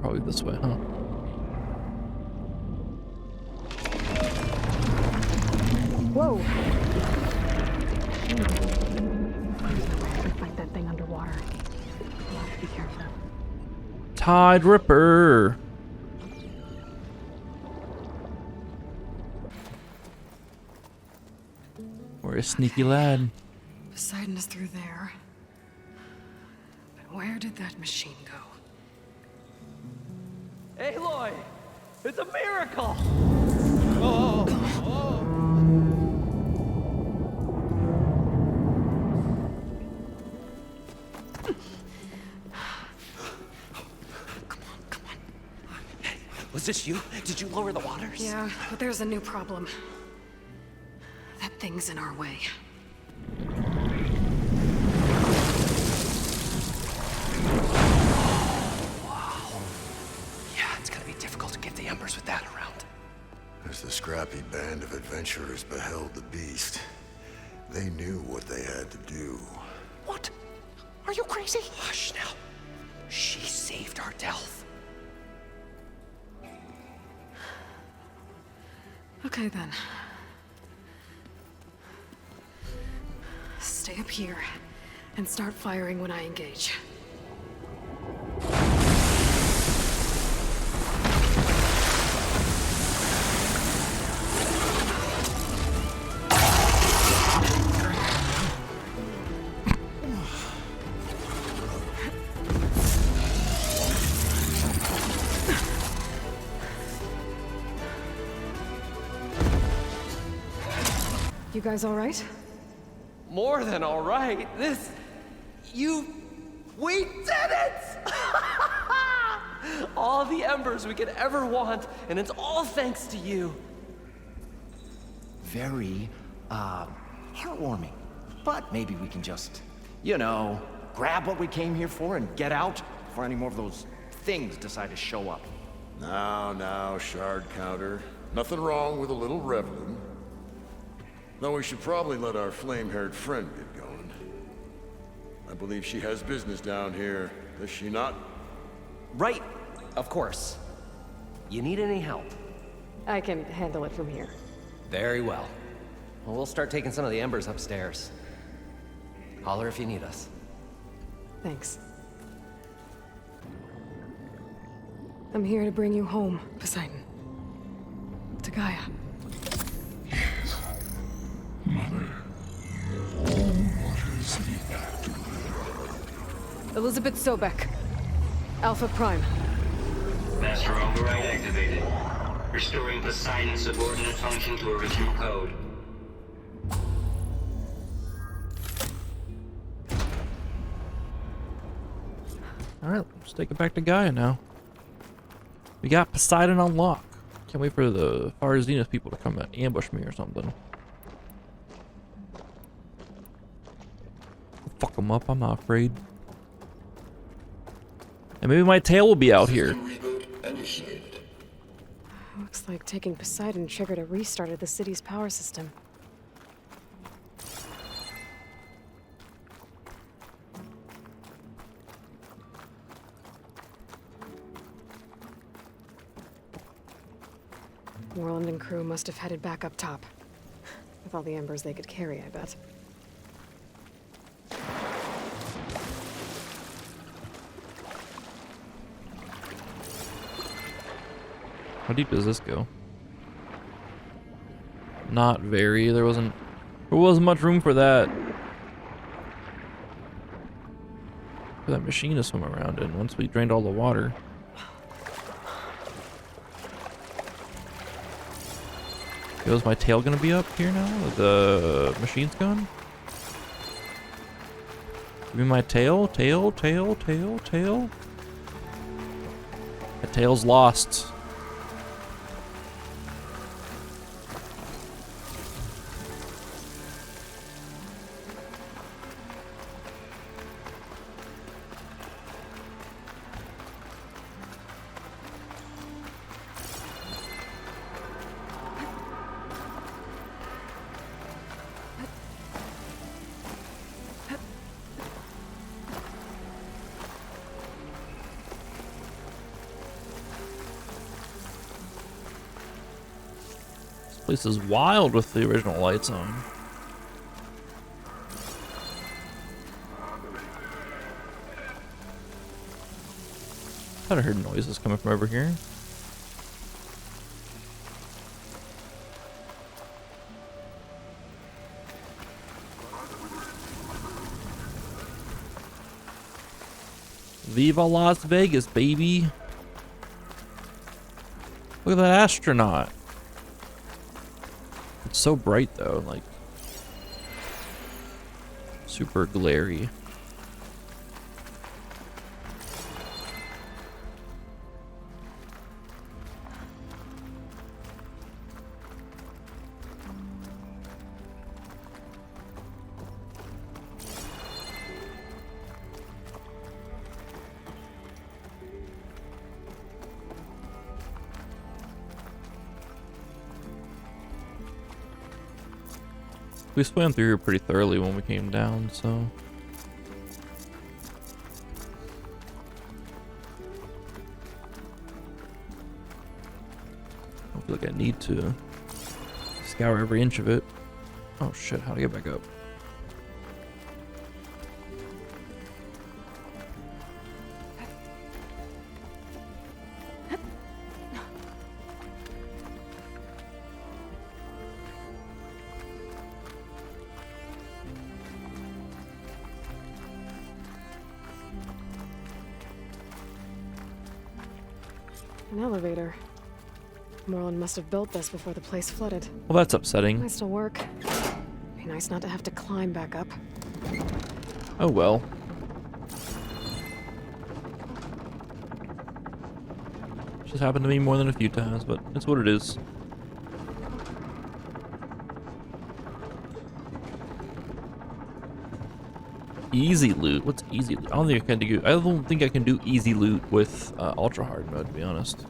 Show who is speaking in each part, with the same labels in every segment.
Speaker 1: probably this way, huh?
Speaker 2: Whoa! I can fight that thing underwater. I'll have to be careful.
Speaker 1: Tide Ripper! We're a sneaky lad.
Speaker 3: Poseidon is through there. But where did that machine go?
Speaker 4: Aloy! It's a miracle! Oh, oh.
Speaker 3: Come on.
Speaker 4: Hey, was this you? Did you lower the waters?
Speaker 3: Yeah, but there's a new problem. That thing's in our way.
Speaker 4: With that around.
Speaker 5: As the scrappy band of adventurers beheld the beast, they knew what they had to do.
Speaker 4: What? Are you crazy? Hush now. She saved our Delph.
Speaker 3: Okay then. Stay up here and start firing when I engage. You guys all right?
Speaker 4: More than all right. We did it! All the embers we could ever want, and it's all thanks to you.
Speaker 6: Very, heartwarming. But maybe we can just, grab what we came here for and get out before any more of those things decide to show up.
Speaker 5: Now, shard counter. Nothing wrong with a little reveling. Though we should probably let our flame-haired friend get going. I believe she has business down here, does she not?
Speaker 4: Right, of course. You need any help?
Speaker 2: I can handle it from here.
Speaker 4: Very well. Well, we'll start taking some of the embers upstairs. Holler if you need us.
Speaker 2: Thanks. I'm here to bring you home, Poseidon. To Gaia.
Speaker 7: Mother, what is the active?
Speaker 2: Elizabeth Sobek. Alpha Prime.
Speaker 8: Master override activated. Restoring Poseidon's subordinate function to original code.
Speaker 1: Alright, let's take it back to Gaia now. We got Poseidon on lock. Can't wait for the Far Zenith people to come and ambush me or something. Fuck them up, I'm not afraid. And maybe my tail will be out here.
Speaker 2: Looks like taking Poseidon triggered a restart of the city's power system. Moreland and crew must have headed back up top. With all the embers they could carry, I bet.
Speaker 1: How deep does this go? Not very. There wasn't much room for that machine to swim around in once we drained all the water. Yo, is my tail gonna be up here now? The machine's gone? Give me my tail, tail. My tail's lost. Place is wild with the original lights on. Thought I heard noises coming from over here. Viva Las Vegas, baby. Look at that astronaut. It's so bright though, like super glary. We swam through here pretty thoroughly when we came down, so. I feel like I need to scour every inch of it. Oh shit, how to get back up?
Speaker 2: An elevator. Moreland must have built this before the place flooded.
Speaker 1: Well, that's upsetting.
Speaker 2: Might still work. Be nice not to have to climb back up.
Speaker 1: Oh well. Just happened to me more than a few times, but it's what it is. Easy loot. What's easy loot? I don't think I can do. I don't think I can do easy loot with ultra hard mode, to be honest.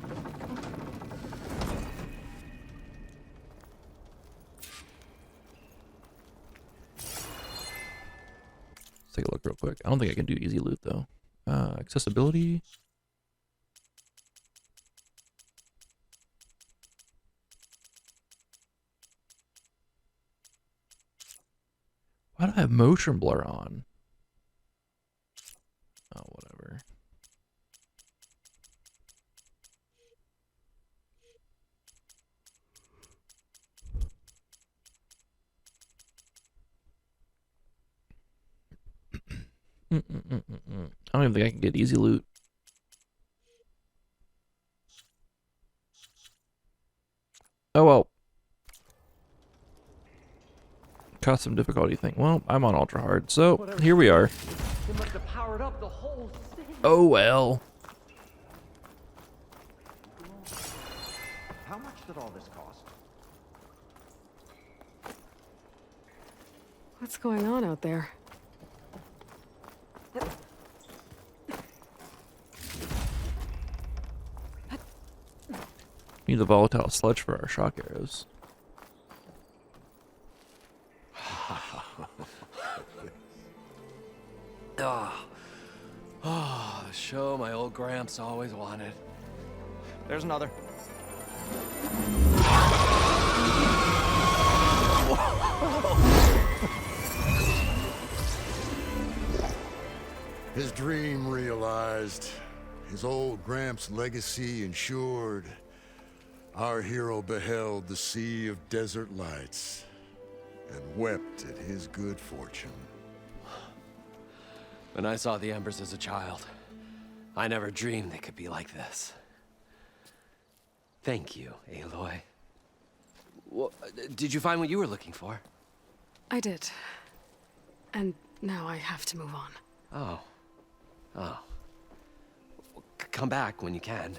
Speaker 1: Let's take a look real quick. I don't think I can do easy loot though. Accessibility. Why do I have motion blur on? Oh, whatever. I don't even think I can get easy loot. Oh well. Custom difficulty thing. Well, I'm on ultra hard, so here we are.
Speaker 6: They must have powered up the whole thing.
Speaker 1: Oh well.
Speaker 6: How much did all this cost?
Speaker 2: What's going on out there?
Speaker 1: Need the volatile sludge for our shock arrows.
Speaker 4: Oh, the show my old Gramps always wanted.
Speaker 6: There's another.
Speaker 5: His dream realized, his old Gramps' legacy ensured. Our hero beheld the sea of desert lights and wept at his good fortune.
Speaker 4: When I saw the embers as a child, I never dreamed they could be like this. Thank you, Aloy. Well, did you find what you were looking for?
Speaker 2: I did. And now I have to move on.
Speaker 4: Oh. Oh. Well, come back when you can.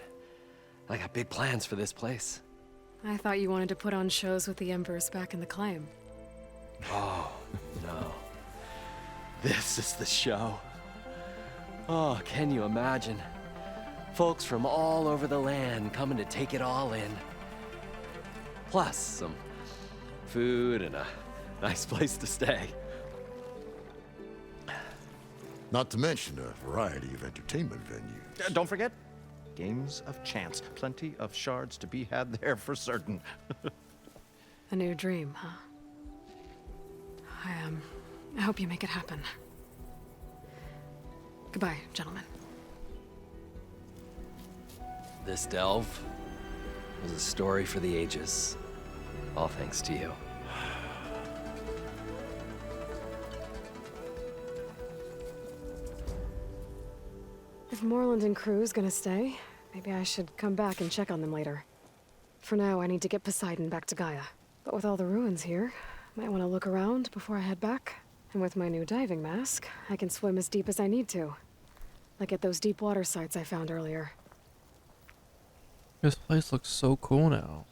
Speaker 4: I got big plans for this place.
Speaker 2: I thought you wanted to put on shows with the Embers back in the claim.
Speaker 4: Oh, no. This is the show. Oh, can you imagine? Folks from all over the land coming to take it all in. Plus some food and a nice place to stay.
Speaker 5: Not to mention a variety of entertainment venues.
Speaker 6: Don't forget, games of chance. Plenty of shards to be had there for certain.
Speaker 2: A new dream, huh? I hope you make it happen. Goodbye, gentlemen.
Speaker 4: This delve was a story for the ages. All thanks to you.
Speaker 2: If Moreland and crew's gonna stay, maybe I should come back and check on them later. For now, I need to get Poseidon back to Gaia. But with all the ruins here, might want to look around before I head back. And with my new diving mask, I can swim as deep as I need to. Like at those deep water sites I found earlier.
Speaker 1: This place looks so cool now.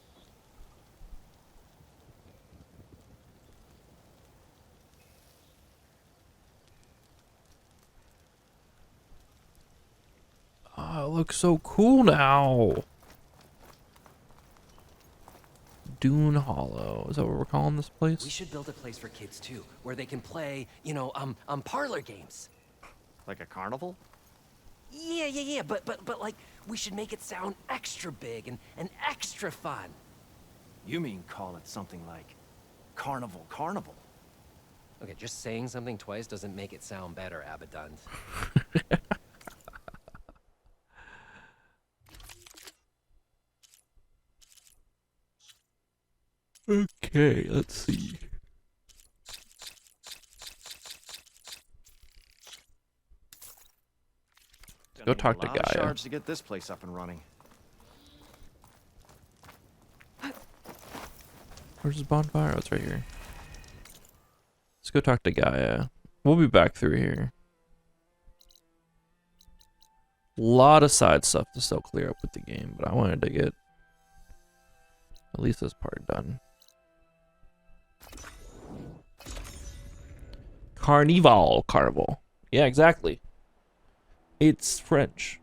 Speaker 1: Oh, it looks so cool now. Dune Hollow. Is that what we're calling this place?
Speaker 4: We should build a place for kids too, where they can play, parlor games.
Speaker 6: Like a carnival?
Speaker 4: Yeah, but like, we should make it sound extra big and extra fun.
Speaker 6: You mean call it something like Carnival Carnival?
Speaker 4: Okay, just saying something twice doesn't make it sound better, Abaddon.
Speaker 1: Okay, let's see. Go talk to Gaia.
Speaker 6: Shards to get this place up and running.
Speaker 1: Where's his bonfire? Oh, it's right here. Let's go talk to Gaia. We'll be back through here. Lot of side stuff to still clear up with the game, but I wanted to get at least this part done. Carnival. Yeah, exactly. It's French.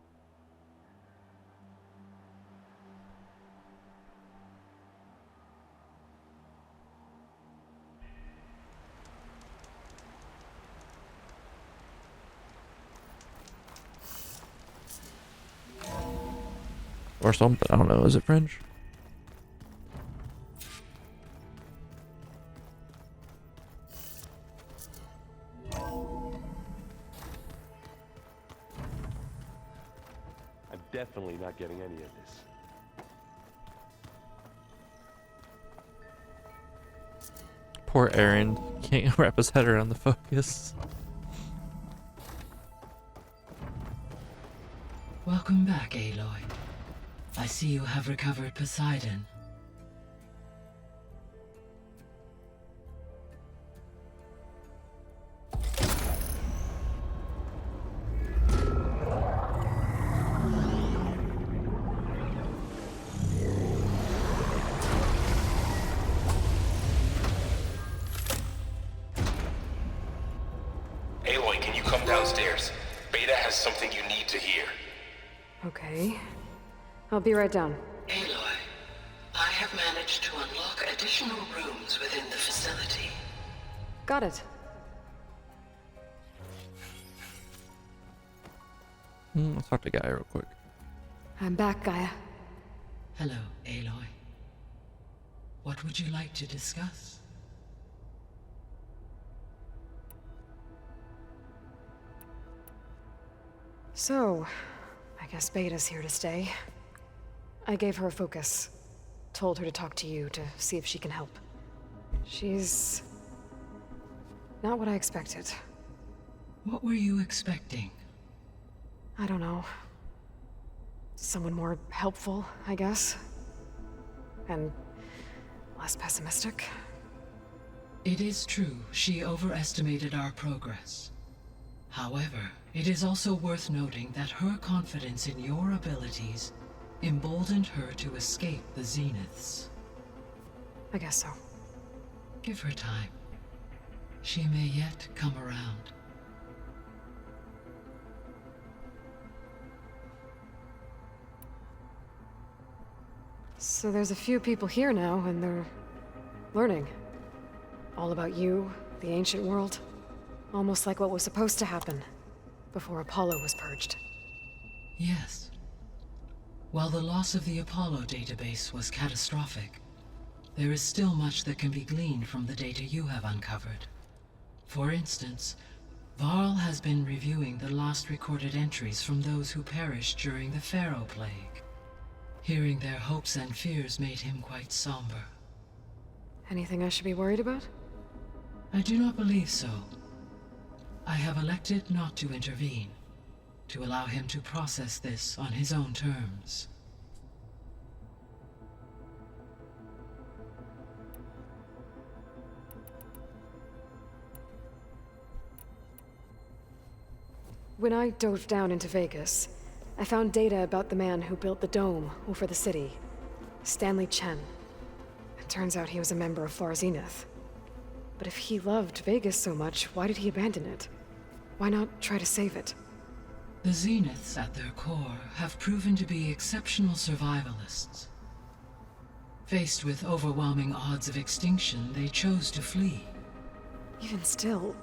Speaker 1: Or something, I don't know. Is it French?
Speaker 9: I'm definitely not getting any of this.
Speaker 1: Poor Aaron. Can't wrap his head around the focus.
Speaker 10: Welcome back, Aloy. I see you have recovered Poseidon.
Speaker 11: Aloy, can you come downstairs? Beta has something you need to hear.
Speaker 2: Okay. I'll be right down.
Speaker 10: Aloy, I have managed to unlock additional rooms within the facility.
Speaker 2: Got it.
Speaker 1: Let's talk to Gaia real quick.
Speaker 2: I'm back, Gaia.
Speaker 10: Hello, Aloy. What would you like to discuss?
Speaker 2: So, I guess Beta's here to stay. I gave her a focus. Told her to talk to you to see if she can help. She's not what I expected.
Speaker 10: What were you expecting?
Speaker 2: I don't know. Someone more helpful, I guess. And less pessimistic.
Speaker 10: It is true, she overestimated our progress. However, it is also worth noting that her confidence in your abilities emboldened her to escape the Zeniths.
Speaker 2: I guess so.
Speaker 10: Give her time. She may yet come around.
Speaker 2: So there's a few people here now, and they're learning. All about you, the ancient world. Almost like what was supposed to happen before Apollo was purged.
Speaker 10: Yes. While the loss of the Apollo database was catastrophic, there is still much that can be gleaned from the data you have uncovered. For instance, Varl has been reviewing the last recorded entries from those who perished during the Pharaoh Plague. Hearing their hopes and fears made him quite somber.
Speaker 2: Anything I should be worried about?
Speaker 10: I do not believe so. I have elected not to intervene, to allow him to process this on his own terms.
Speaker 2: When I dove down into Vegas, I found data about the man who built the dome over the city, Stanley Chen. It turns out he was a member of Far Zenith. But if he loved Vegas so much, why did he abandon it? Why not try to save it?
Speaker 10: The Zeniths, at their core, have proven to be exceptional survivalists. Faced with overwhelming odds of extinction, they chose to flee.
Speaker 2: Even still,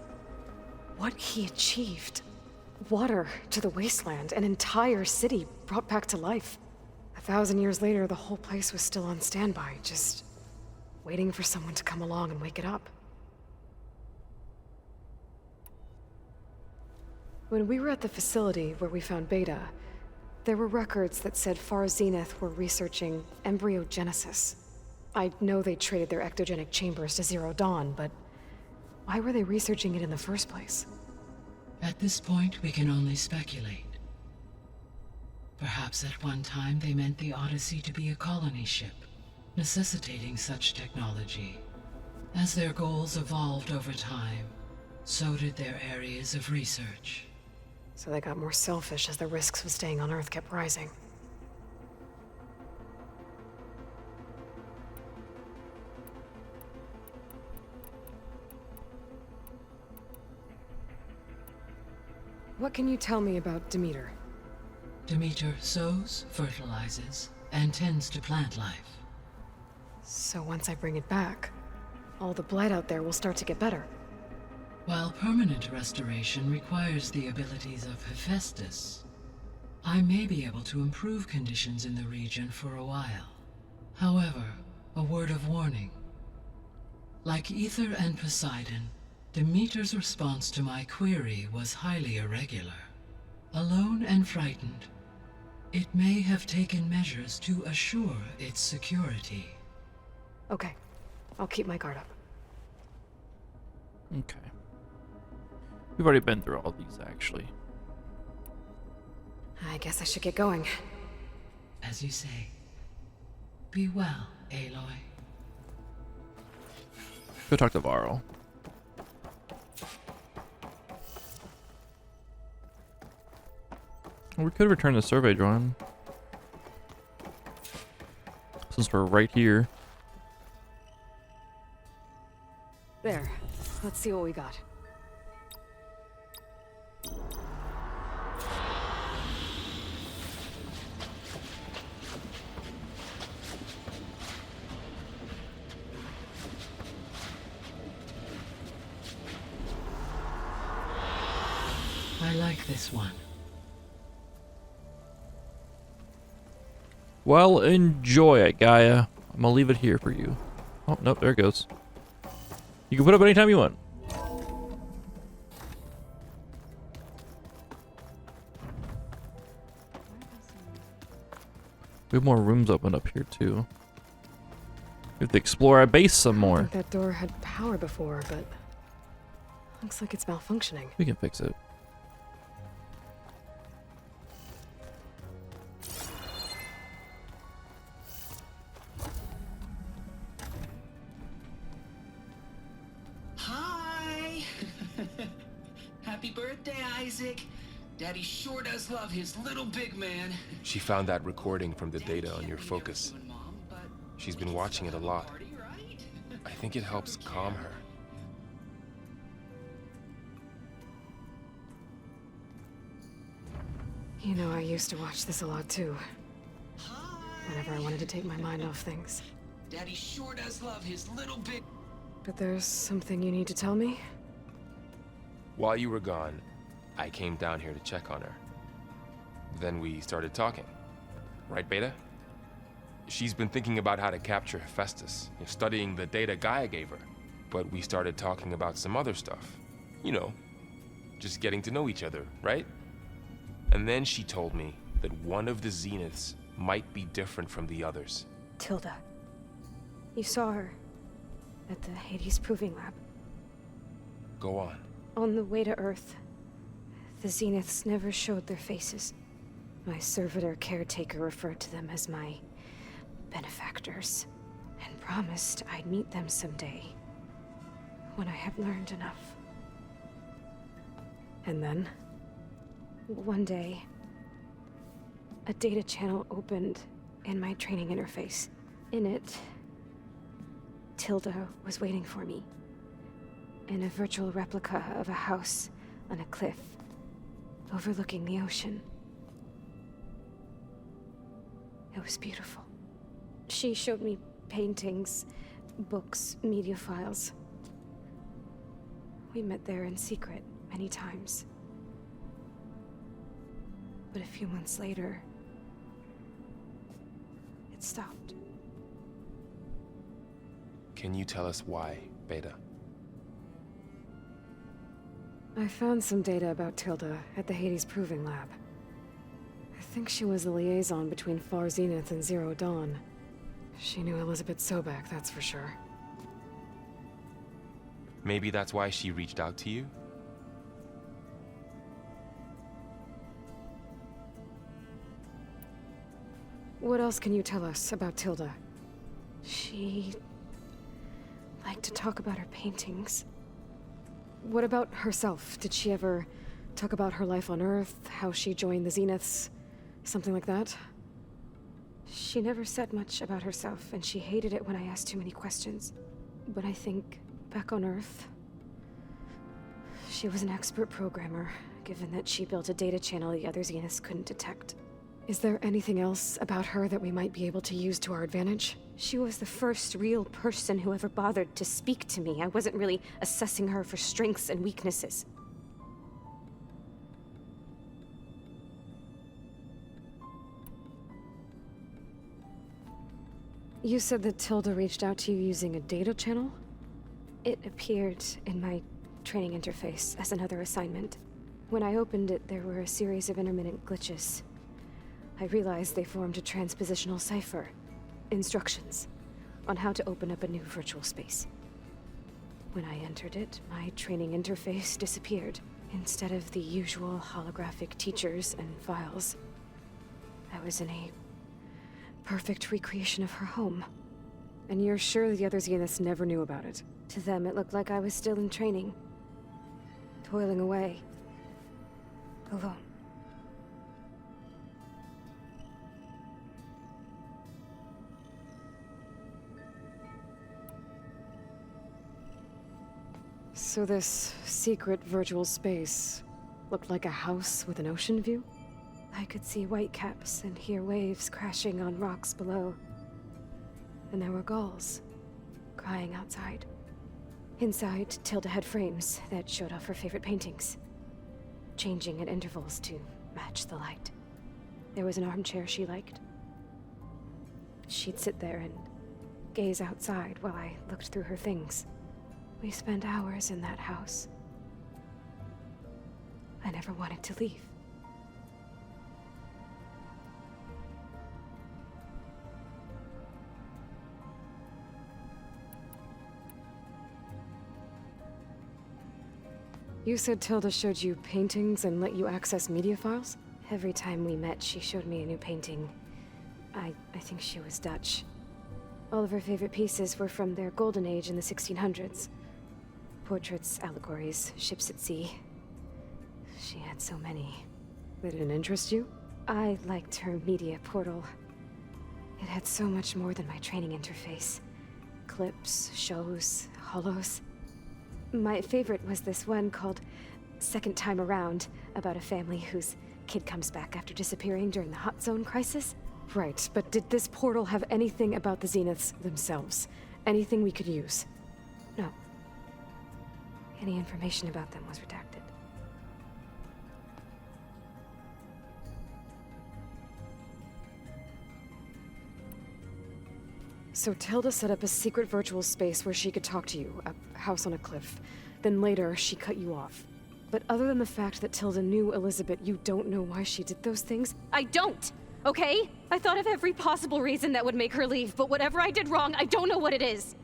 Speaker 2: what he achieved. Water to the wasteland, an entire city brought back to life. 1,000 years later, the whole place was still on standby, just waiting for someone to come along and wake it up. When we were at the facility where we found Beta, there were records that said Far Zenith were researching embryogenesis. I know they traded their ectogenic chambers to Zero Dawn, but why were they researching it in the first place?
Speaker 10: At this point, we can only speculate. Perhaps at one time they meant the Odyssey to be a colony ship, necessitating such technology. As their goals evolved over time, so did their areas of research.
Speaker 2: So they got more selfish as the risks of staying on Earth kept rising. What can you tell me about Demeter?
Speaker 10: Demeter sows, fertilizes, and tends to plant life.
Speaker 2: So once I bring it back, all the blight out there will start to get better.
Speaker 10: While permanent restoration requires the abilities of Hephaestus, I may be able to improve conditions in the region for a while. However, a word of warning. Like Ether and Poseidon, Demeter's response to my query was highly irregular. Alone and frightened, it may have taken measures to assure its security.
Speaker 2: Okay, I'll keep my guard up.
Speaker 1: Okay. We've already been through all these, actually.
Speaker 2: I guess I should get going.
Speaker 10: As you say, be well, Aloy.
Speaker 1: Go talk to Varl. We could return the survey drone. Since we're right here.
Speaker 2: There. Let's see what we got.
Speaker 10: I like this one.
Speaker 1: Well, enjoy it, Gaia. I'm gonna leave it here for you. Oh, nope, there it goes. You can put it up anytime you want. We have more rooms open up here, too. We have to explore our base some
Speaker 2: I
Speaker 1: more.
Speaker 2: think that door had power before, but looks like it's malfunctioning.
Speaker 1: We can fix it.
Speaker 12: Hi! Happy birthday, Isaac. Daddy sure does love his little big man.
Speaker 11: She found that recording from the data on your focus. She's been watching it a lot. I think it helps calm her.
Speaker 2: You know, I used to watch this a lot too. Whenever I wanted to take my mind off things.
Speaker 12: Daddy sure does love his little big...
Speaker 2: But there's something you need to tell me?
Speaker 11: While you were gone, I came down here to check on her. Then we started talking. Right, Beta? She's been thinking about how to capture Hephaestus, studying the data Gaia gave her. But we started talking about some other stuff. You know, just getting to know each other, right? And then she told me that one of the Zeniths might be different from the others.
Speaker 2: Tilda. You saw her at the Hades Proving Lab.
Speaker 11: Go on.
Speaker 2: On the way to Earth, the Zeniths never showed their faces. My servitor caretaker referred to them as my benefactors, and promised I'd meet them someday, when I had learned enough. And then, one day, a data channel opened in my training interface. In it, Tilda was waiting for me, in a virtual replica of a house on a cliff, overlooking the ocean. It was beautiful. She showed me paintings, books, media files. We met there in secret many times. But a few months later, it stopped.
Speaker 11: Can you tell us why, Beta?
Speaker 2: I found some data about Tilda at the Hades Proving Lab. I think she was the liaison between Far Zenith and Zero Dawn. She knew Elizabeth Sobek, that's for sure.
Speaker 11: Maybe that's why she reached out to you?
Speaker 2: What else can you tell us about Tilda? She liked to talk about her paintings. What about herself? Did she ever talk about her life on Earth, how she joined the Zeniths, something like that? She never said much about herself, and she hated it when I asked too many questions. But I think, back on Earth, she was an expert programmer, given that she built a data channel the other Zeniths couldn't detect. Is there anything else about her that we might be able to use to our advantage? She was the first real person who ever bothered to speak to me. I wasn't really assessing her for strengths and weaknesses. You said that Tilda reached out to you using a data channel? It appeared in my training interface as another assignment. When I opened it, there were a series of intermittent glitches. I realized they formed a transpositional cipher. Instructions on how to open up a new virtual space. When I entered it, my training interface disappeared. Instead of the usual holographic teachers and files, I was in a perfect recreation of her home. And you're sure the other Zeniths never knew about it? To them, it looked like I was still in training. Toiling away. Alone. So this secret virtual space looked like a house with an ocean view? I could see whitecaps and hear waves crashing on rocks below. And there were gulls crying outside. Inside, Tilda had frames that showed off her favorite paintings, changing at intervals to match the light. There was an armchair she liked. She'd sit there and gaze outside while I looked through her things. We spent hours in that house. I never wanted to leave. You said Tilda showed you paintings and let you access media files? Every time we met, she showed me a new painting. I think she was Dutch. All of her favorite pieces were from their golden age in the 1600s. Portraits, allegories, ships at sea. She had so many. They didn't interest you? I liked her media portal. It had so much more than my training interface. Clips, shows, holos. My favorite was this one called Second Time Around, about a family whose kid comes back after disappearing during the Hot Zone crisis. Right, but did this portal have anything about the Zeniths themselves? Anything we could use? No. Any information about them was redacted. So Tilda set up a secret virtual space where she could talk to you, a house on a cliff. Then later, she cut you off. But other than the fact that Tilda knew Elizabeth, you don't know why she did those things?
Speaker 13: I don't! Okay? I thought of every possible reason that would make her leave, but whatever I did wrong, I don't know what it is.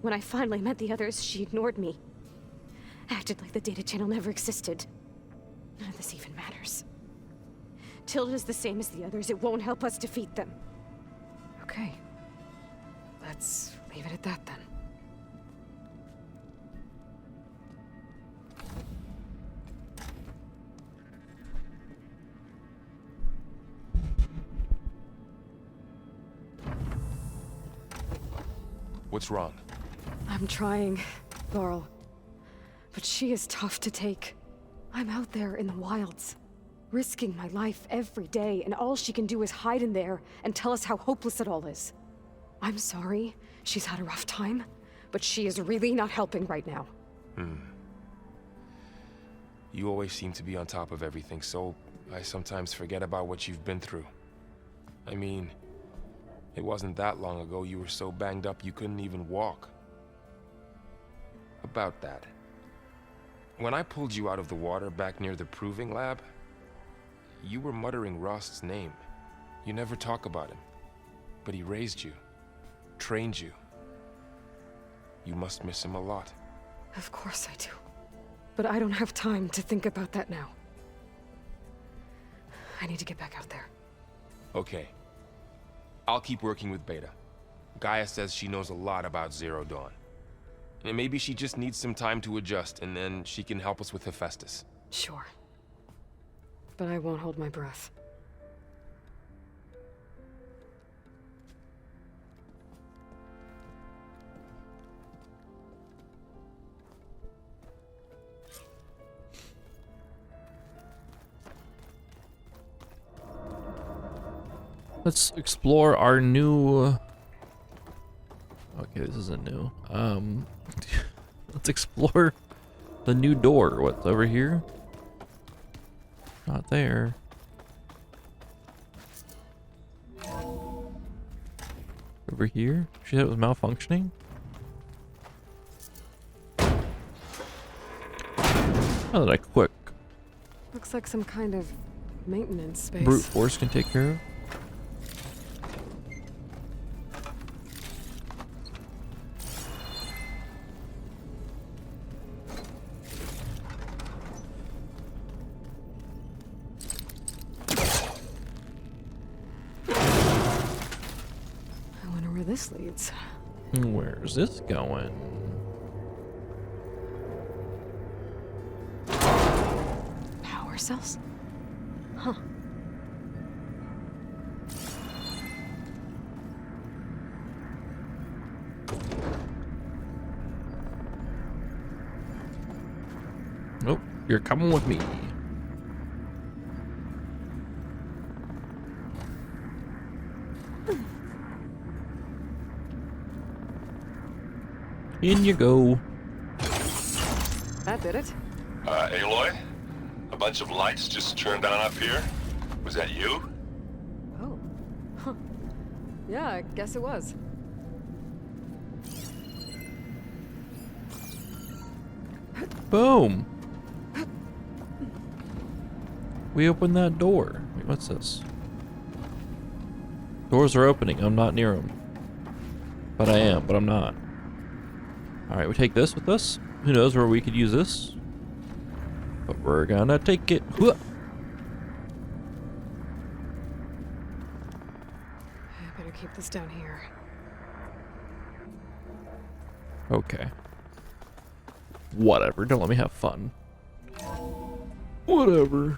Speaker 13: When I finally met the others, she ignored me. Acted like the data channel never existed. None of this even matters. Tilda's the same as the others. It won't help us defeat them.
Speaker 2: Okay. Let's leave it at that then.
Speaker 11: What's wrong?
Speaker 2: I'm trying, Laurel. But she is tough to take. I'm out there in the wilds, risking my life every day, and all she can do is hide in there and tell us how hopeless it all is. I'm sorry, she's had a rough time, but she is really not helping right now.
Speaker 11: You always seem to be on top of everything, so I sometimes forget about what you've been through. I mean, it wasn't that long ago you were so banged up you couldn't even walk. About that. When I pulled you out of the water back near the proving lab, you were muttering Rost's name. You never talk about him, but he raised you, trained you. You must miss him a lot.
Speaker 2: Of course I do. But I don't have time to think about that now. I need to get back out there.
Speaker 11: Okay. I'll keep working with Beta. Gaia says she knows a lot about Zero Dawn. And maybe she just needs some time to adjust, and then she can help us with Hephaestus.
Speaker 2: Sure. But I won't hold my breath.
Speaker 1: Let's explore our new... Okay, this isn't new. Let's explore the new door. What's over here? Not there. Over here? She said it was malfunctioning? How did I quick?
Speaker 2: Looks like some kind of maintenance space.
Speaker 1: Brute force can take care of.
Speaker 2: This leads.
Speaker 1: Where's this going?
Speaker 2: Power cells? Huh.
Speaker 1: Nope, you're coming with me. In you go.
Speaker 2: That did it.
Speaker 14: Aloy? A bunch of lights just turned on up here? Was that you?
Speaker 2: Oh. Huh. Yeah, I guess it was.
Speaker 1: Boom. We opened that door. Wait, what's this? Doors are opening. I'm not near them. But I am, but I'm not. Alright, we take this with us. Who knows where we could use this? But we're gonna take it. Hooah!
Speaker 2: I better keep this down here.
Speaker 1: Okay. Whatever, don't let me have fun. Whatever.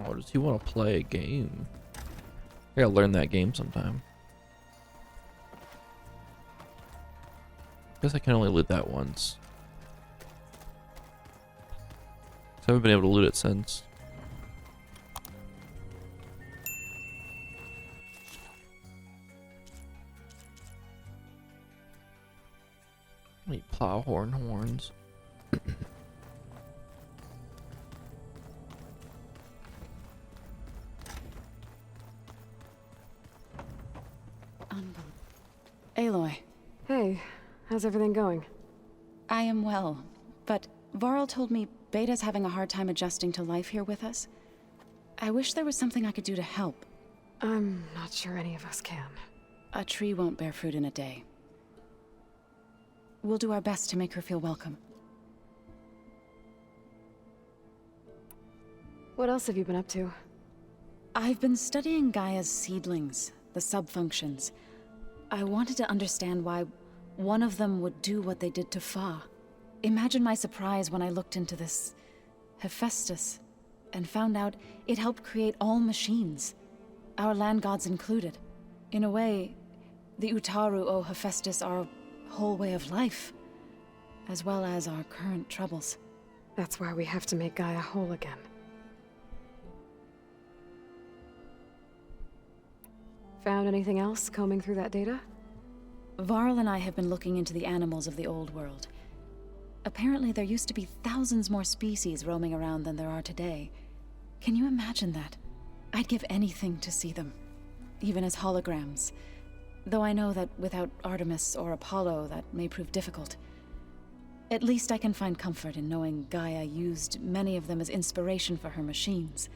Speaker 1: Oh, does he want to play a game? I gotta learn that game sometime. Guess I can only loot that once. I haven't been able to loot it since. Plow horns.
Speaker 15: Aloy.
Speaker 2: Hey, how's everything going?
Speaker 15: I am well, but Varl told me Beta's having a hard time adjusting to life here with us. I wish there was something I could do to help.
Speaker 2: I'm not sure any of us can.
Speaker 15: A tree won't bear fruit in a day. We'll do our best to make her feel welcome.
Speaker 2: What else have you been up to?
Speaker 15: I've been studying Gaia's seedlings, the subfunctions. I wanted to understand why one of them would do what they did to Fa. Imagine my surprise when I looked into this Hephaestus and found out it helped create all machines, our land gods included. In a way, the Utaru owe Hephaestus our whole way of life, as well as our current troubles.
Speaker 2: That's why we have to make Gaia whole again. Found anything else combing through that data?
Speaker 15: Varl and I have been looking into the animals of the old world. Apparently there used to be thousands more species roaming around than there are today. Can you imagine that? I'd give anything to see them, even as holograms. Though I know that without Artemis or Apollo, that may prove difficult. At least I can find comfort in knowing Gaia used many of them as inspiration for her machines.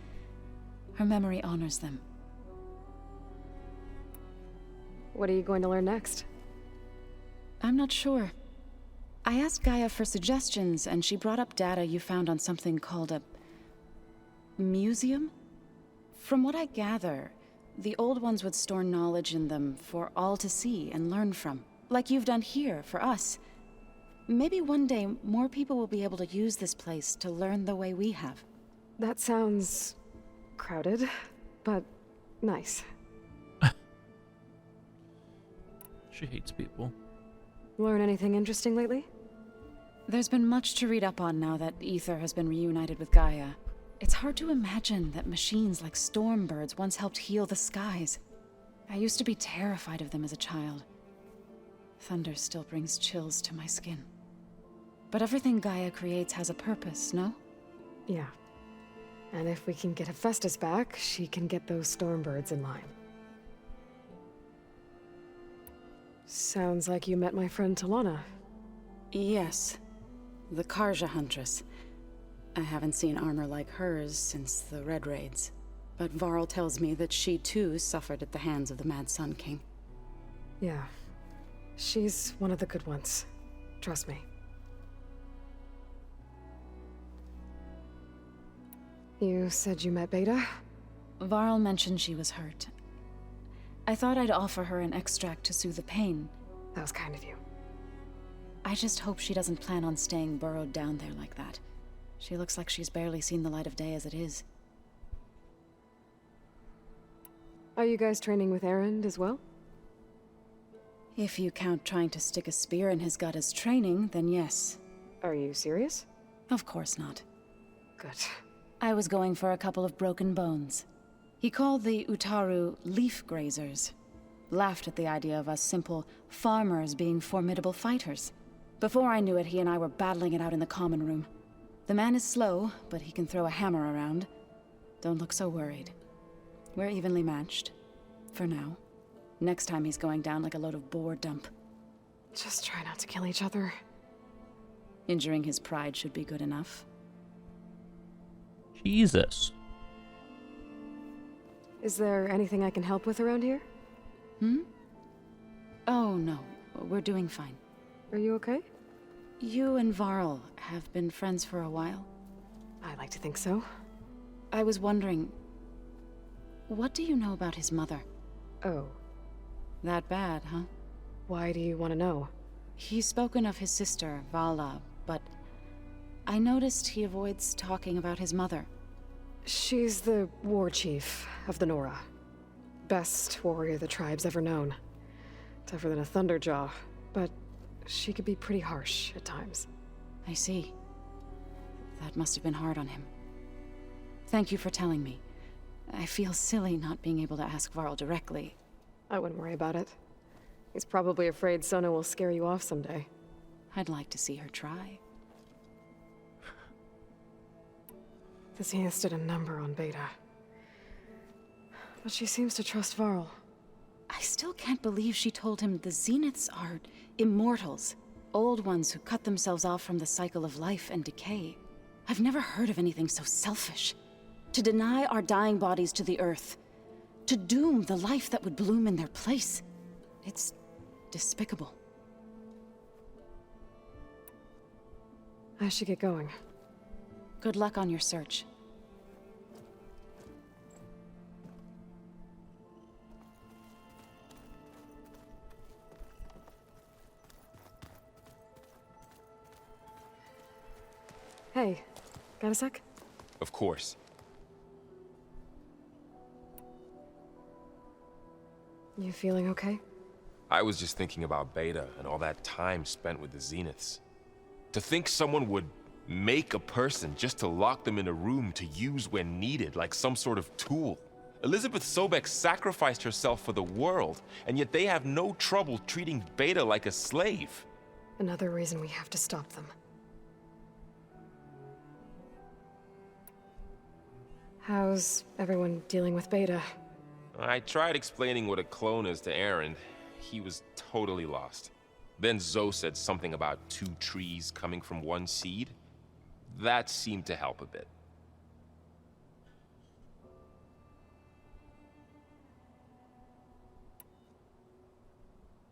Speaker 15: Her memory honors them.
Speaker 2: What are you going to learn next?
Speaker 15: I'm not sure. I asked Gaia for suggestions, and she brought up data you found on something called a museum? From what I gather, the old ones would store knowledge in them for all to see and learn from, like you've done here for us. Maybe one day more people will be able to use this place to learn the way we have.
Speaker 2: That sounds crowded, but nice.
Speaker 1: She hates people.
Speaker 2: Learn anything interesting lately?
Speaker 15: There's been much to read up on now that Ether has been reunited with Gaia. It's hard to imagine that machines like stormbirds once helped heal the skies. I used to be terrified of them as a child. Thunder still brings chills to my skin. But everything Gaia creates has a purpose, no?
Speaker 2: Yeah. And if we can get Hephaestus back, she can get those stormbirds in line. Sounds like you met my friend Talana.
Speaker 15: Yes. The Karja Huntress. I haven't seen armor like hers since the Red Raids. But Varl tells me that she too suffered at the hands of the Mad Sun King.
Speaker 2: Yeah. She's one of the good ones. Trust me. You said you met Beta?
Speaker 15: Varl mentioned she was hurt. I thought I'd offer her an extract to soothe the pain.
Speaker 2: That was kind of you.
Speaker 15: I just hope she doesn't plan on staying burrowed down there like that. She looks like she's barely seen the light of day as it is.
Speaker 2: Are you guys training with Erend as well?
Speaker 15: If you count trying to stick a spear in his gut as training, then yes.
Speaker 2: Are you serious?
Speaker 15: Of course not.
Speaker 2: Good.
Speaker 15: I was going for a couple of broken bones. He called the Utaru leaf grazers. Laughed at the idea of us simple farmers being formidable fighters. Before I knew it, he and I were battling it out in the common room. The man is slow, but he can throw a hammer around. Don't look so worried. We're evenly matched. For now. Next time he's going down like a load of boar dump.
Speaker 2: Just try not to kill each other.
Speaker 15: Injuring his pride should be good enough.
Speaker 1: Jesus.
Speaker 2: Is there anything I can help with around here?
Speaker 15: Oh, no. We're doing fine.
Speaker 2: Are you okay?
Speaker 15: You and Varl have been friends for a while?
Speaker 2: I like to think so.
Speaker 15: I was wondering, what do you know about his mother?
Speaker 2: Oh.
Speaker 15: That bad, huh?
Speaker 2: Why do you want to know?
Speaker 15: He's spoken of his sister, Vala, but I noticed he avoids talking about his mother.
Speaker 2: She's the war chief of the Nora. Best warrior the tribe's ever known. Tougher than a Thunderjaw, but she could be pretty harsh at times.
Speaker 15: I see. That must have been hard on him. Thank you for telling me. I feel silly not being able to ask Varl directly.
Speaker 2: I wouldn't worry about it. He's probably afraid Sona will scare you off someday.
Speaker 15: I'd like to see her try.
Speaker 2: The Zeniths did a number on Beta. But she seems to trust Varl.
Speaker 15: I still can't believe she told him the Zeniths are immortals. Old ones who cut themselves off from the cycle of life and decay. I've never heard of anything so selfish. To deny our dying bodies to the Earth. To doom the life that would bloom in their place. It's despicable.
Speaker 2: I should get going.
Speaker 15: Good luck on your search.
Speaker 2: Hey, got a sec?
Speaker 11: Of course.
Speaker 2: You feeling okay?
Speaker 11: I was just thinking about Beta and all that time spent with the Zeniths. To think someone would make a person just to lock them in a room to use when needed, like some sort of tool. Elizabeth Sobek sacrificed herself for the world, and yet they have no trouble treating Beta like a slave.
Speaker 2: Another reason we have to stop them. How's everyone dealing with Beta?
Speaker 11: I tried explaining what a clone is to Aaron. He was totally lost. Then Zoe said something about 2 trees coming from 1 seed. That seemed to help a bit.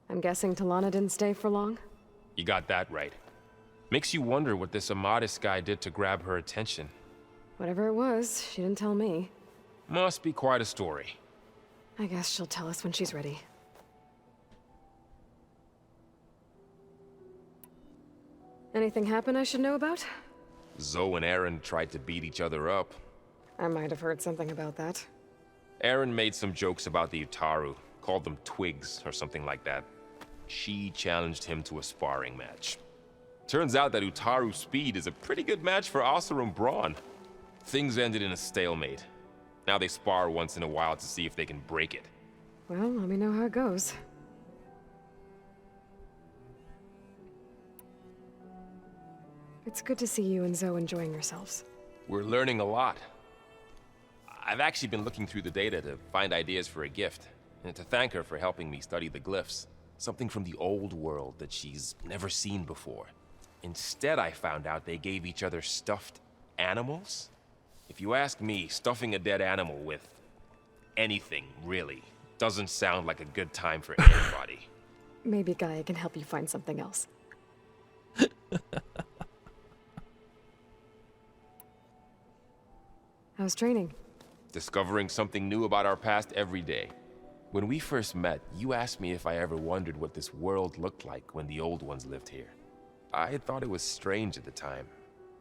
Speaker 2: I'm guessing Talana didn't stay for long?
Speaker 11: You got that right. Makes you wonder what this Amadis guy did to grab her attention.
Speaker 2: Whatever it was, she didn't tell me.
Speaker 11: Must be quite a story.
Speaker 2: I guess she'll tell us when she's ready. Anything happen I should know about?
Speaker 11: Zoe and Aaron tried to beat each other up.
Speaker 2: I might have heard something about that.
Speaker 11: Aaron made some jokes about the Utaru, called them twigs or something like that. She challenged him to a sparring match. Turns out that Utaru speed is a pretty good match for Oseram brawn. Things ended in a stalemate. Now they spar once in a while to see if they can break it.
Speaker 2: Well, let me know how it goes. It's good to see you and Zoe enjoying yourselves.
Speaker 11: We're learning a lot. I've actually been looking through the data to find ideas for a gift, and to thank her for helping me study the glyphs. Something from the old world that she's never seen before. Instead, I found out they gave each other stuffed animals. If you ask me, stuffing a dead animal with anything, really, doesn't sound like a good time for anybody.
Speaker 2: Maybe Gaia can help you find something else. How's training?
Speaker 11: Discovering something new about our past every day. When we first met, you asked me if I ever wondered what this world looked like when the old ones lived here. I had thought it was strange at the time,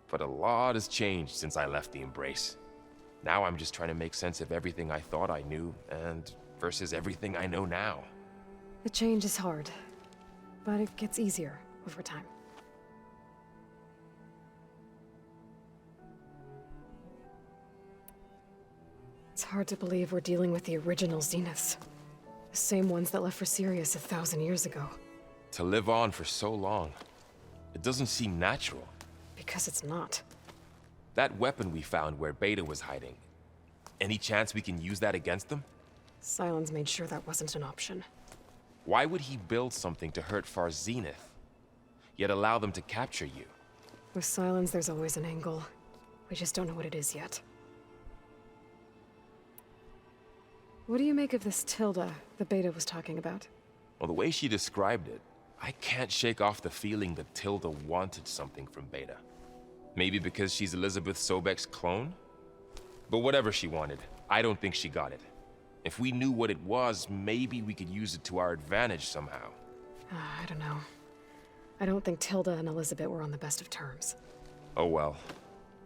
Speaker 11: but a lot has changed since I left the Embrace. Now I'm just trying to make sense of everything I thought I knew, and versus everything I know now.
Speaker 2: The change is hard, but it gets easier over time. It's hard to believe we're dealing with the original Zeniths. The same ones that left for Sirius 1,000 years ago.
Speaker 11: To live on for so long, it doesn't seem natural.
Speaker 2: Because it's not.
Speaker 11: That weapon we found where Beta was hiding, any chance we can use that against them?
Speaker 2: Sylens made sure that wasn't an option.
Speaker 11: Why would he build something to hurt Far Zenith, yet allow them to capture you?
Speaker 2: With Sylens, there's always an angle. We just don't know what it is yet. What do you make of this Tilda the Beta was talking about?
Speaker 11: Well, the way she described it, I can't shake off the feeling that Tilda wanted something from Beta. Maybe because she's Elizabeth Sobek's clone? But whatever she wanted, I don't think she got it. If we knew what it was, maybe we could use it to our advantage somehow.
Speaker 2: I don't know. I don't think Tilda and Elizabeth were on the best of terms.
Speaker 11: Oh well.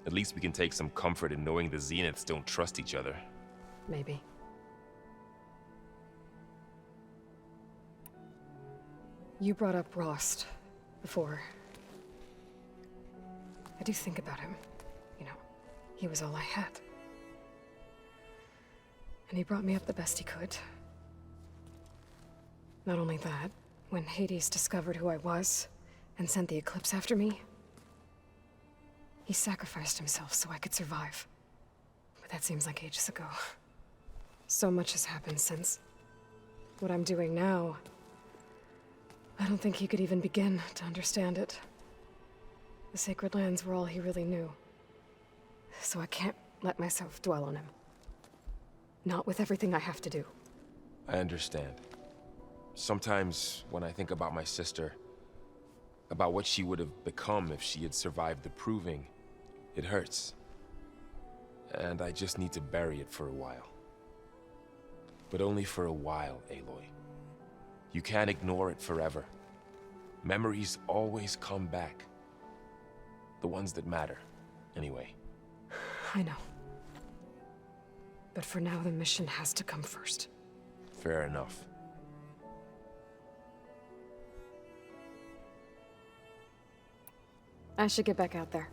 Speaker 11: At least we can take some comfort in knowing the Zeniths don't trust each other.
Speaker 2: Maybe. You brought up Rost before. I do think about him. You know, he was all I had. And he brought me up the best he could. Not only that, when Hades discovered who I was, and sent the Eclipse after me. He sacrificed himself so I could survive. But that seems like ages ago. So much has happened since. What I'm doing now, I don't think he could even begin to understand it. The sacred lands were all he really knew. So I can't let myself dwell on him. Not with everything I have to do.
Speaker 11: I understand. Sometimes when I think about my sister, about what she would have become if she had survived the Proving, it hurts. And I just need to bury it for a while. But only for a while, Aloy. You can't ignore it forever. Memories always come back. The ones that matter, anyway.
Speaker 2: I know. But for now, the mission has to come first.
Speaker 11: Fair enough.
Speaker 2: I should get back out there.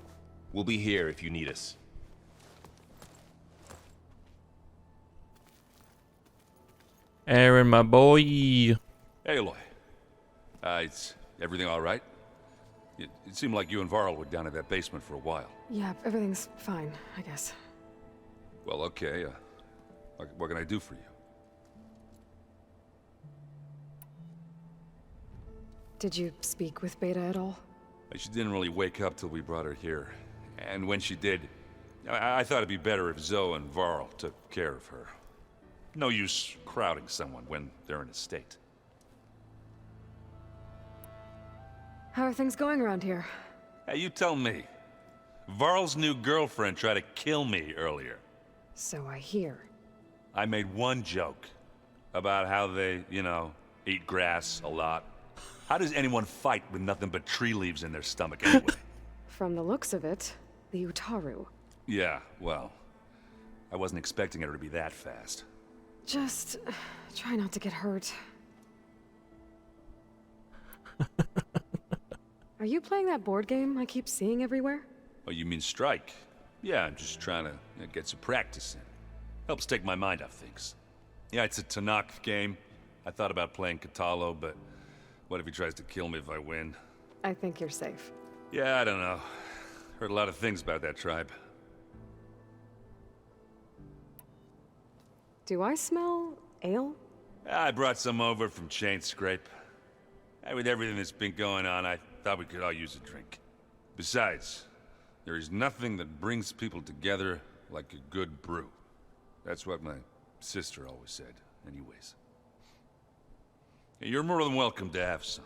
Speaker 11: We'll be here if you need us.
Speaker 1: Aaron, my boy.
Speaker 16: Aloy. Is everything all right? It seemed like you and Varl were down in that basement for a while.
Speaker 2: Yeah, everything's fine, I guess.
Speaker 16: Well, okay. What can I do for you?
Speaker 2: Did you speak with Beta at all?
Speaker 16: She didn't really wake up till we brought her here. And when she did, I thought it'd be better if Zoe and Varl took care of her. No use crowding someone when they're in a state.
Speaker 2: How are things going around here?
Speaker 16: Hey, you tell me. Varl's new girlfriend tried to kill me earlier.
Speaker 2: So I hear.
Speaker 16: I made one joke about how they, eat grass a lot. How does anyone fight with nothing but tree leaves in their stomach anyway?
Speaker 2: From the looks of it, the Utaru.
Speaker 16: Yeah, well, I wasn't expecting her to be that fast.
Speaker 2: Just try not to get hurt. Are you playing that board game I keep seeing everywhere?
Speaker 16: Oh, you mean Strike? Yeah, I'm just trying to get some practice in. Helps take my mind off things. Yeah, it's a Tanakh game. I thought about playing Katalo, but what if he tries to kill me if I win?
Speaker 2: I think you're safe.
Speaker 16: Yeah, I don't know. Heard a lot of things about that tribe.
Speaker 2: Do I smell ale?
Speaker 16: I brought some over from Chain Scrape. With everything that's been going on, I thought we could all use a drink. Besides, there is nothing that brings people together like a good brew. That's what my sister always said, anyways. You're more than welcome to have some.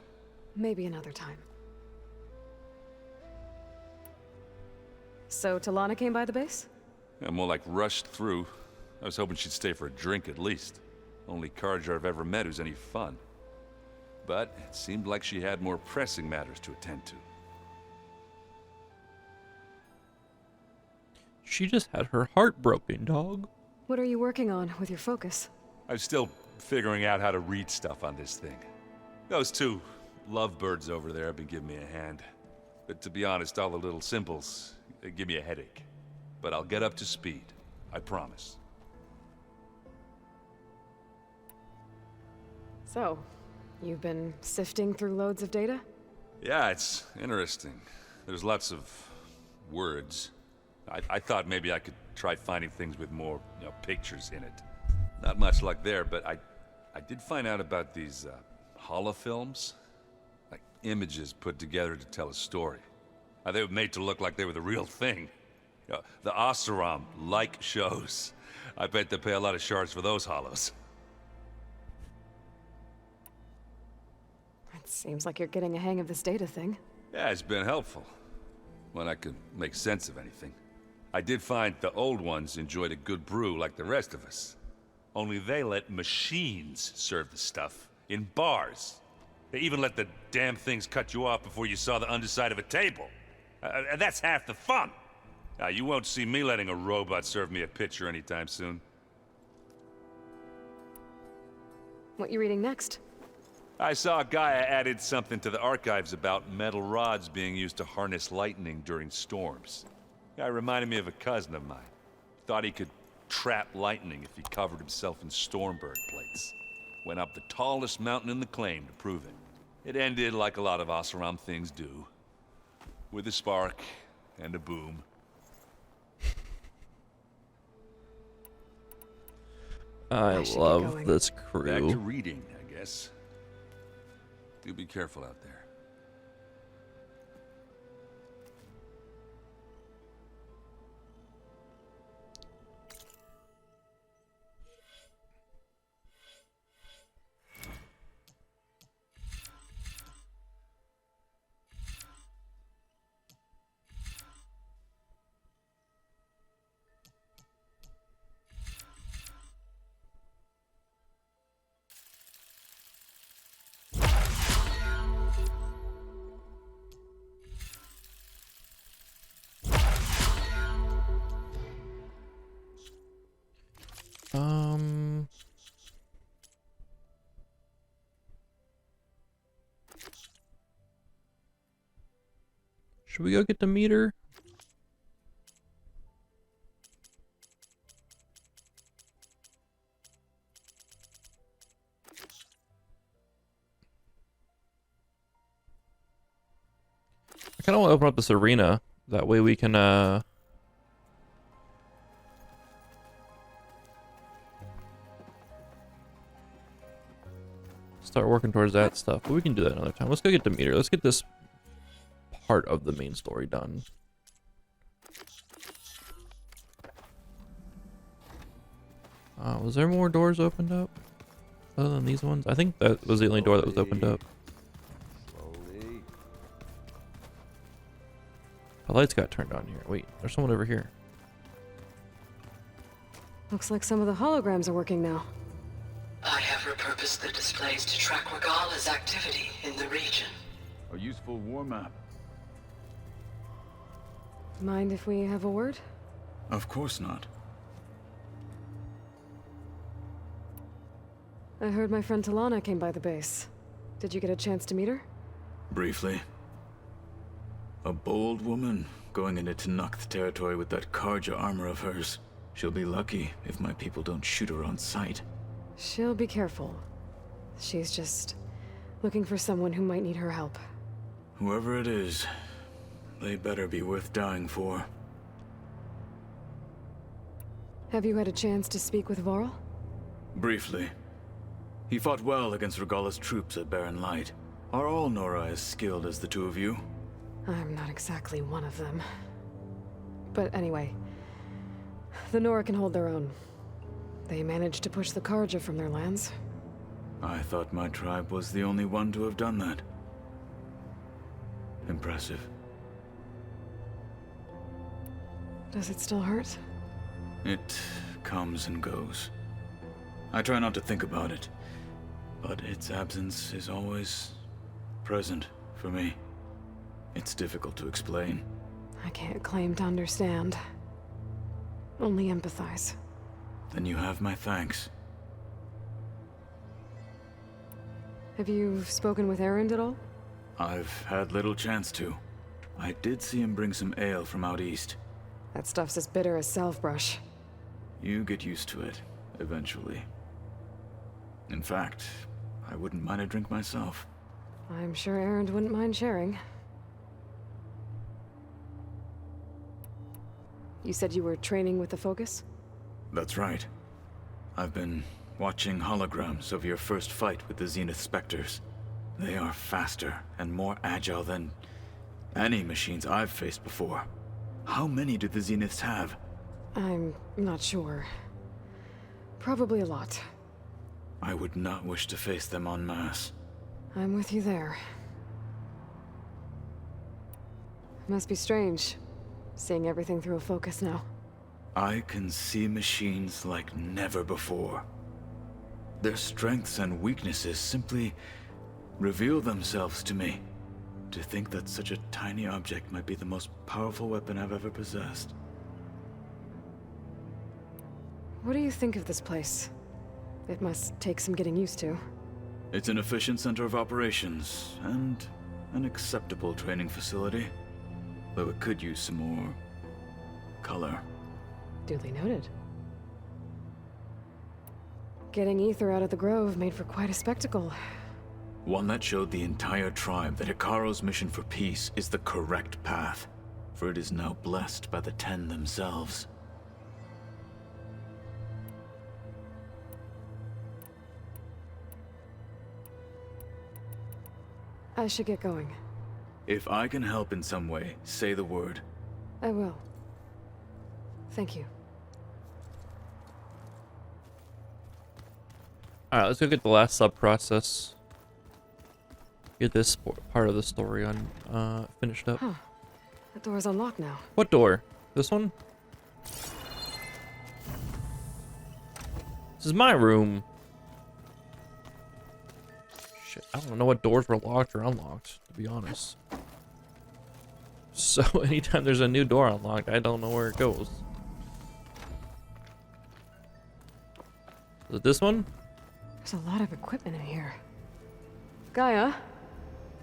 Speaker 2: Maybe another time. So Talana came by the base?
Speaker 16: Yeah, more like rushed through. I was hoping she'd stay for a drink at least. Only Carja I've ever met who's any fun. But it seemed like she had more pressing matters to attend to.
Speaker 1: She just had her heart broken, dog.
Speaker 2: What are you working on with your focus?
Speaker 16: I'm still figuring out how to read stuff on this thing. Those two lovebirds over there have been giving me a hand. But to be honest, all the little symbols, they give me a headache. But I'll get up to speed. I promise.
Speaker 2: So, you've been sifting through loads of data?
Speaker 16: Yeah, it's interesting. There's lots of words. I thought maybe I could try finding things with more, pictures in it. Not much luck there, but I did find out about these holofilms. Like images put together to tell a story. They were made to look like they were the real thing. The Oseram like shows. I bet they pay a lot of shards for those hollows.
Speaker 2: It seems like you're getting a hang of this data thing.
Speaker 16: Yeah, it's been helpful. When I could make sense of anything. I did find the old ones enjoyed a good brew like the rest of us. Only they let machines serve the stuff in bars. They even let the damn things cut you off before you saw the underside of a table. And that's half the fun. You won't see me letting a robot serve me a pitcher anytime soon.
Speaker 2: What you reading next?
Speaker 16: I saw Gaia added something to the archives about metal rods being used to harness lightning during storms. Guy reminded me of a cousin of mine. Thought he could trap lightning if he covered himself in Stormbird plates. Went up the tallest mountain in the claim to prove it. It ended like a lot of Oseram things do. With a spark and a boom.
Speaker 1: I love this crew.
Speaker 16: Back to reading, I guess. Do be careful out there.
Speaker 1: Should we go get the meter? I kind of want to open up this arena. That way we can, start working towards that stuff. But we can do that another time. Let's go get the meter. Let's get this part of the main story done. Was there more doors opened up other than these ones? I think that was the only door that was opened up.
Speaker 4: Slowly.
Speaker 1: The lights got turned on here. Wait, there's someone over here.
Speaker 2: Looks like some of the holograms are working now.
Speaker 10: I have repurposed the displays to track Regala's activity in the region.
Speaker 17: A useful war map.
Speaker 2: Mind if we have a word?
Speaker 17: Of course not.
Speaker 2: I heard my friend Talana came by the base. Did you get a chance to meet her?
Speaker 17: Briefly. A bold woman going into Tanukth territory with that Karja armor of hers. She'll be lucky if my people don't shoot her on sight.
Speaker 2: She'll be careful. She's just looking for someone who might need her help.
Speaker 17: Whoever it is, they better be worth dying for.
Speaker 2: Have you had a chance to speak with Varl?
Speaker 17: Briefly. He fought well against Regala's troops at Barren Light. Are all Nora as skilled as the two of you?
Speaker 2: I'm not exactly one of them. But anyway, the Nora can hold their own. They managed to push the Karja from their lands.
Speaker 17: I thought my tribe was the only one to have done that. Impressive.
Speaker 2: Does it still hurt?
Speaker 17: It comes and goes. I try not to think about it, but its absence is always present for me. It's difficult to explain.
Speaker 2: I can't claim to understand. Only empathize.
Speaker 17: Then you have my thanks.
Speaker 2: Have you spoken with Erend at all?
Speaker 17: I've had little chance to. I did see him bring some ale from out east.
Speaker 2: That stuff's as bitter as salve-brush.
Speaker 17: You get used to it, eventually. In fact, I wouldn't mind a drink myself.
Speaker 2: I'm sure Erend wouldn't mind sharing. You said you were training with the Focus?
Speaker 17: That's right. I've been watching holograms of your first fight with the Zenith Spectres. They are faster and more agile than any machines I've faced before. How many do the Zeniths have?
Speaker 2: I'm not sure. Probably a lot.
Speaker 17: I would not wish to face them en masse.
Speaker 2: I'm with you there. Must be strange, seeing everything through a Focus now.
Speaker 17: I can see machines like never before. Their strengths and weaknesses simply reveal themselves to me. To think that such a tiny object might be the most powerful weapon I've ever possessed.
Speaker 2: What do you think of this place? It must take some getting used to.
Speaker 17: It's an efficient center of operations, and an acceptable training facility. Though it could use some more color.
Speaker 2: Duly noted. Getting Ether out of the Grove made for quite a spectacle.
Speaker 17: One that showed the entire tribe that Hikaru's mission for peace is the correct path, for it is now blessed by the Ten themselves.
Speaker 2: I should get going.
Speaker 17: If I can help in some way, say the word.
Speaker 2: I will. Thank you.
Speaker 1: Alright, let's go get the last sub-process. Get this part of the story on finished up.
Speaker 2: Huh. The door's unlocked now.
Speaker 1: What door? This one? This is my room. Shit, I don't know what doors were locked or unlocked, to be honest. So anytime there's a new door unlocked, I don't know where it goes. Is it this one?
Speaker 2: There's a lot of equipment in here. Gaia,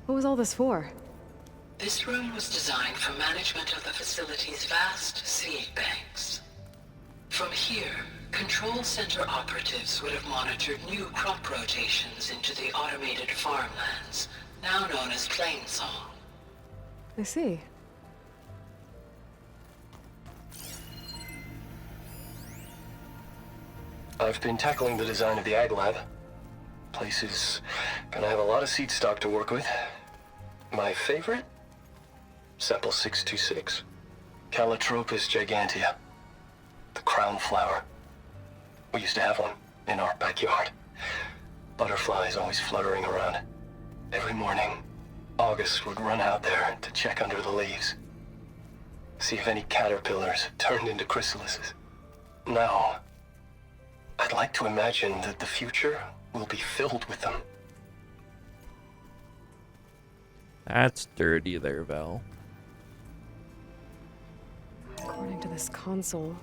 Speaker 2: what was all this for?
Speaker 10: This room was designed for management of the facility's vast seed banks. From here, control center operatives would have monitored new crop rotations into the automated farmlands, now known as Plainsong.
Speaker 2: I see.
Speaker 4: I've been tackling the design of the Ag Lab. Place is gonna have a lot of seed stock to work with. My favorite? Sample 626. Calotropis gigantea. The crown flower. We used to have one in our backyard. Butterflies always fluttering around. Every morning, August would run out there to check under the leaves. See if any caterpillars turned into chrysalises. Now, I'd like to imagine that the future will be filled with them.
Speaker 1: That's dirty there, Val.
Speaker 2: According to this console,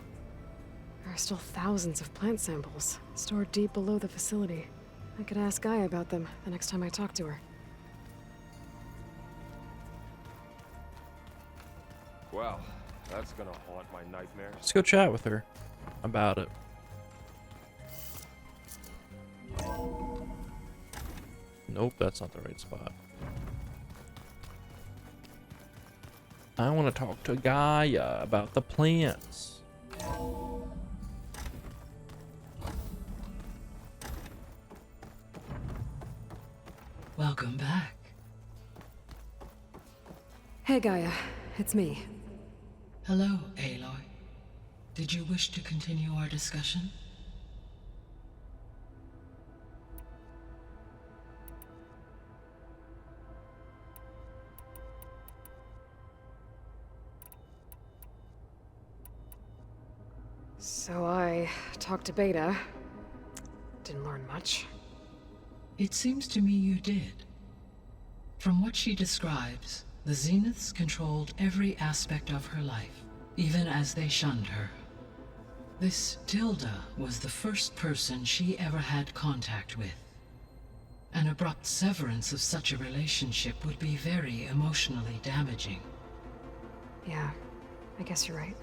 Speaker 2: there are still thousands of plant samples stored deep below the facility. I could ask Gaia about them the next time I talk to her.
Speaker 11: Well, that's gonna haunt my nightmares.
Speaker 1: Let's go chat with her about it. Nope, that's not the right spot. I want to talk to Gaia about the plants.
Speaker 10: Welcome back.
Speaker 2: Hey Gaia, it's me.
Speaker 10: Hello, Aloy. Did you wish to continue our discussion?
Speaker 2: So I talked to Beta. Didn't learn much.
Speaker 10: It seems to me you did. From what she describes, the Zeniths controlled every aspect of her life, even as they shunned her. This Tilda was the first person she ever had contact with. An abrupt severance of such a relationship would be very emotionally damaging.
Speaker 2: Yeah, I guess you're right.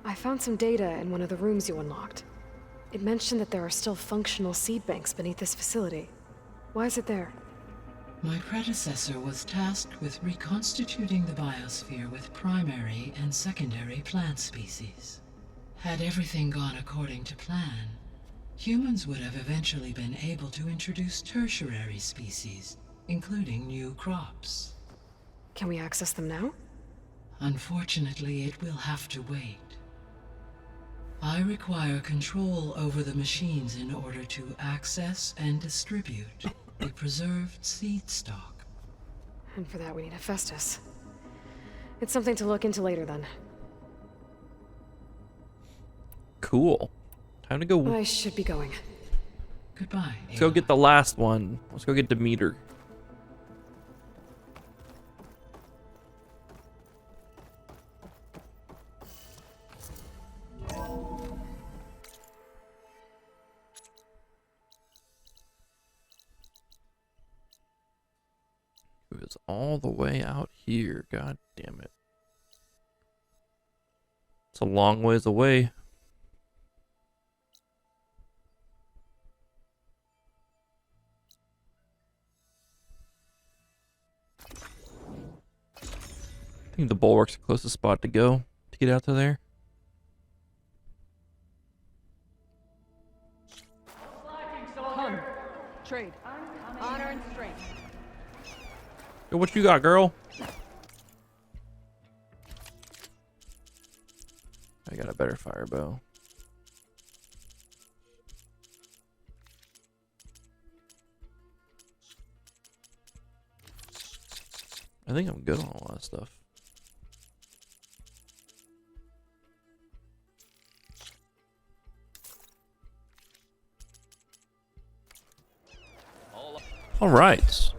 Speaker 2: I found some data in one of the rooms you unlocked. It mentioned that there are still functional seed banks beneath this facility. Why is it there?
Speaker 10: My predecessor was tasked with reconstituting the biosphere with primary and secondary plant species. Had everything gone according to plan, humans would have eventually been able to introduce tertiary species, including new crops.
Speaker 2: Can we access them now?
Speaker 10: Unfortunately, it will have to wait. I require control over the machines in order to access and distribute the preserved seed stock.
Speaker 2: And for that we need a Festus. It's something to look into later then.
Speaker 1: Cool. Time to go.
Speaker 2: I should be going.
Speaker 10: Goodbye.
Speaker 1: Let's go get the last one. Let's go get Demeter. It was all the way out here. God damn it. It's a long ways away. I think the bulwark's the closest spot to go to get out to there.
Speaker 18: Come. Trade. Honor and strength.
Speaker 1: Yo, what you got, girl? I got a better fire bow. I think I'm good on a lot of stuff. All right.